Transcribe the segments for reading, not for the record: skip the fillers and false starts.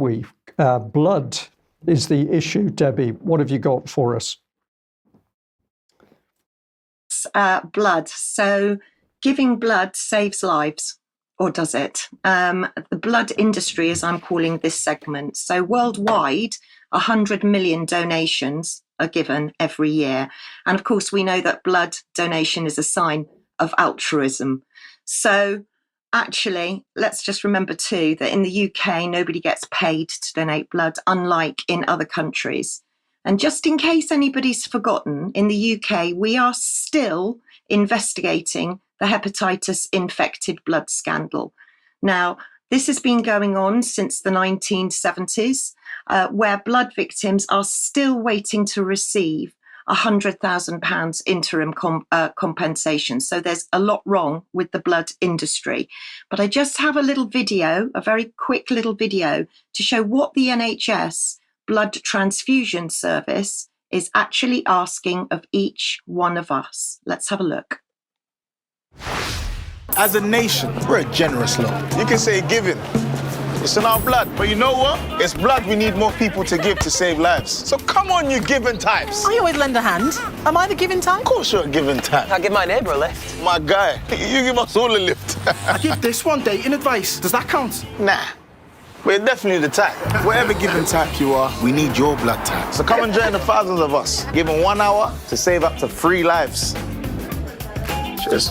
we? Blood is the issue. Debbie, what have you got for us? Blood. So giving blood saves lives, or does it? The blood industry, as I'm calling this segment. So worldwide, 100 million donations are given every year. And of course, we know that blood donation is a sign of altruism. So actually, let's just remember too that in the UK, nobody gets paid to donate blood, unlike in other countries. And just in case anybody's forgotten, in the UK, we are still investigating the hepatitis infected blood scandal. Now, this has been going on since the 1970s, where blood victims are still waiting to receive £100,000 interim compensation. So there's a lot wrong with the blood industry. But I just have a little video, a very quick little video, to show what the NHS blood transfusion service is actually asking of each one of us. Let's have a look. As a nation, we're a generous lot. You can say giving. It's in our blood. But you know what? It's blood we need more people to give to save lives. So come on, you giving types. I always lend a hand. Am I the giving type? Of course you're a giving type. I give my neighbour a lift. My guy, you give us all a lift. I give this one dating advice. Does that count? Nah. We're definitely the type. Whatever giving type you are, we need your blood type. So come and join the thousands of us, giving 1 hour to save up to 3 lives. Cheers.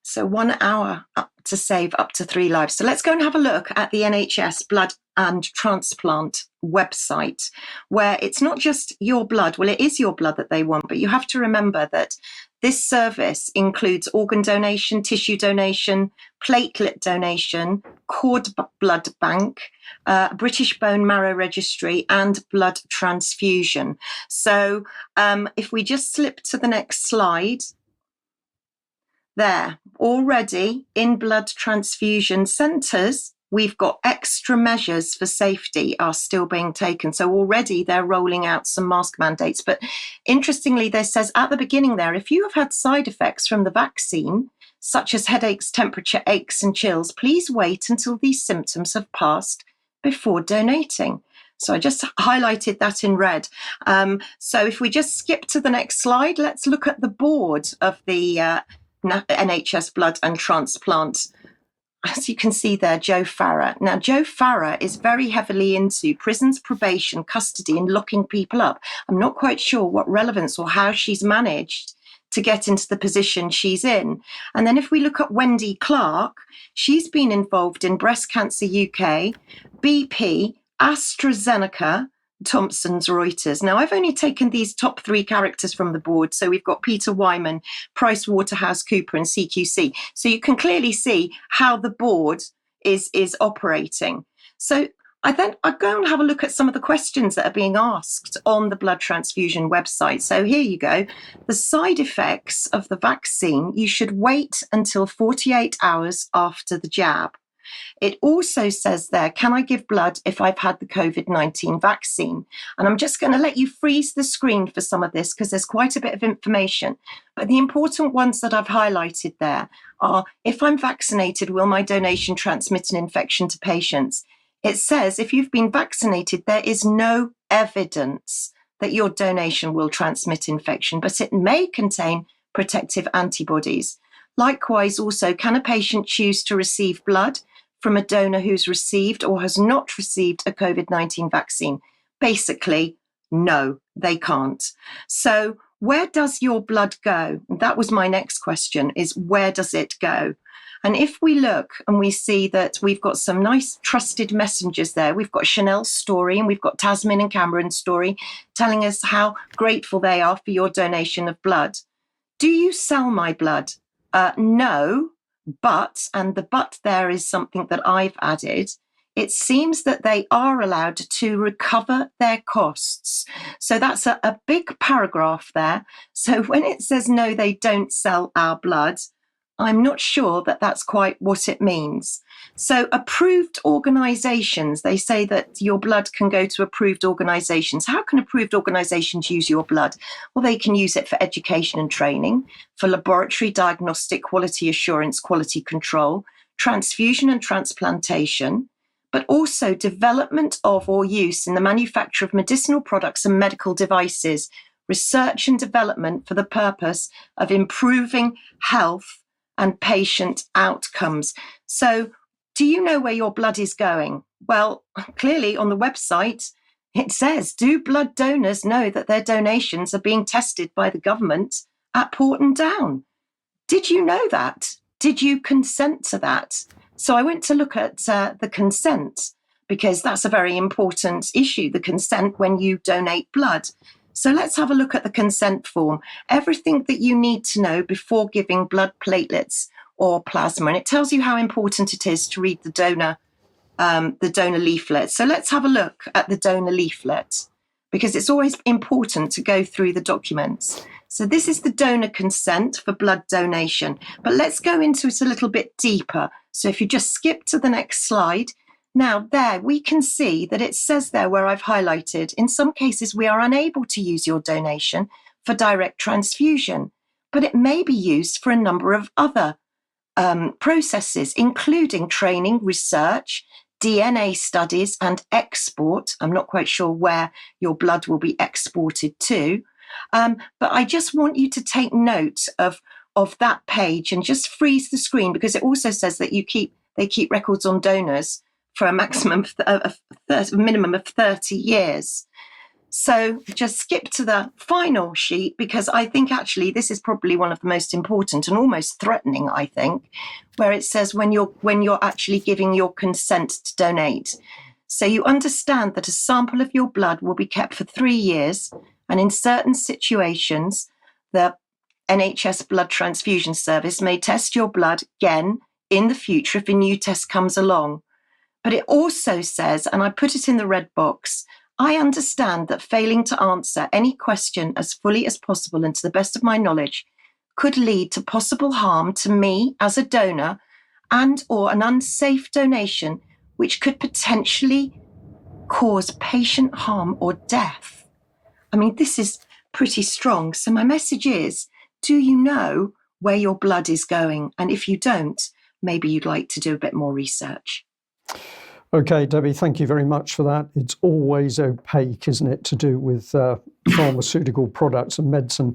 So 1 hour up to save up to 3 lives. So let's go and have a look at the NHS Blood and Transplant website, where it's not just your blood. Well, it is your blood that they want, but you have to remember that this service includes organ donation, tissue donation, platelet donation, cord blood bank, British Bone Marrow Registry, and blood transfusion. So if we just slip to the next slide, there, already in blood transfusion centres, we've got extra measures for safety are still being taken. So already they're rolling out some mask mandates. But interestingly, there says at the beginning there, if you have had side effects from the vaccine, such as headaches, temperature, aches and chills, please wait until these symptoms have passed before donating. So I just highlighted that in red. So if we just skip to the next slide, let's look at the board of the NHS Blood and Transplant. As you can see there, Jo Farrer. Now, Jo Farrer is very heavily into prisons, probation, custody, and locking people up. I'm not quite sure what relevance or how she's managed to get into the position she's in. And then if we look at Wendy Clark, she's been involved in Breast Cancer UK, BP, AstraZeneca, Thomson's Reuters. Now, I've only taken these top 3 characters from the board. So we've got Peter Wyman, PricewaterhouseCoopers, and CQC. So you can clearly see how the board is operating. So I go and have a look at some of the questions that are being asked on the blood transfusion website. So here you go. The side effects of the vaccine, you should wait until 48 hours after the jab. It also says there, can I give blood if I've had the COVID-19 vaccine? And I'm just going to let you freeze the screen for some of this because there's quite a bit of information. But the important ones that I've highlighted there are, if I'm vaccinated, will my donation transmit an infection to patients? It says if you've been vaccinated, there is no evidence that your donation will transmit infection, but it may contain protective antibodies. Likewise, also, can a patient choose to receive blood from a donor who's received or has not received a COVID-19 vaccine? Basically, no, they can't. So where does your blood go? That was my next question, is where does it go? And if we look and we see that we've got some nice trusted messengers there, we've got Chanel's story and we've got Tasmin and Cameron's story telling us how grateful they are for your donation of blood. Do you sell my blood? No, but, and the but there is something that I've added, it seems that they are allowed to recover their costs. So that's a big paragraph there. So when it says no, they don't sell our blood, I'm not sure that that's quite what it means. So approved organisations, they say that your blood can go to approved organisations. How can approved organisations use your blood? Well, they can use it for education and training, for laboratory diagnostic, quality assurance, quality control, transfusion and transplantation, but also development of or use in the manufacture of medicinal products and medical devices, research and development for the purpose of improving health and patient outcomes. So, do you know where your blood is going? Well, clearly on the website, it says, do blood donors know that their donations are being tested by the government at Porton Down? Did you know that? Did you consent to that? So I went to look at the consent, because that's a very important issue, the consent when you donate blood. So let's have a look at the consent form. Everything that you need to know before giving blood, platelets or plasma. And it tells you how important it is to read the donor leaflet. So let's have a look at the donor leaflet, because it's always important to go through the documents. So this is the donor consent for blood donation, but let's go into it a little bit deeper. So if you just skip to the next slide. Now there we can see that it says there where I've highlighted, in some cases we are unable to use your donation for direct transfusion, but it may be used for a number of other processes, including training, research, DNA studies and export. I'm not quite sure where your blood will be exported to, but I just want you to take note of that page and just freeze the screen, because it also says that they keep records on donors for a maximum of minimum of 30 years. So just skip to the final sheet, because I think actually this is probably one of the most important and almost threatening, I think, where it says when you're actually giving your consent to donate. So you understand that a sample of your blood will be kept for 3 years, and in certain situations, the NHS Blood Transfusion Service may test your blood again in the future if a new test comes along. But it also says, and I put it in the red box, I understand that failing to answer any question as fully as possible and to the best of my knowledge could lead to possible harm to me as a donor and or an unsafe donation, which could potentially cause patient harm or death. I mean, this is pretty strong. So my message is, do you know where your blood is going? And if you don't, maybe you'd like to do a bit more research. Okay, Debbie, thank you very much for that. It's always opaque, isn't it, to do with pharmaceutical products and medicine.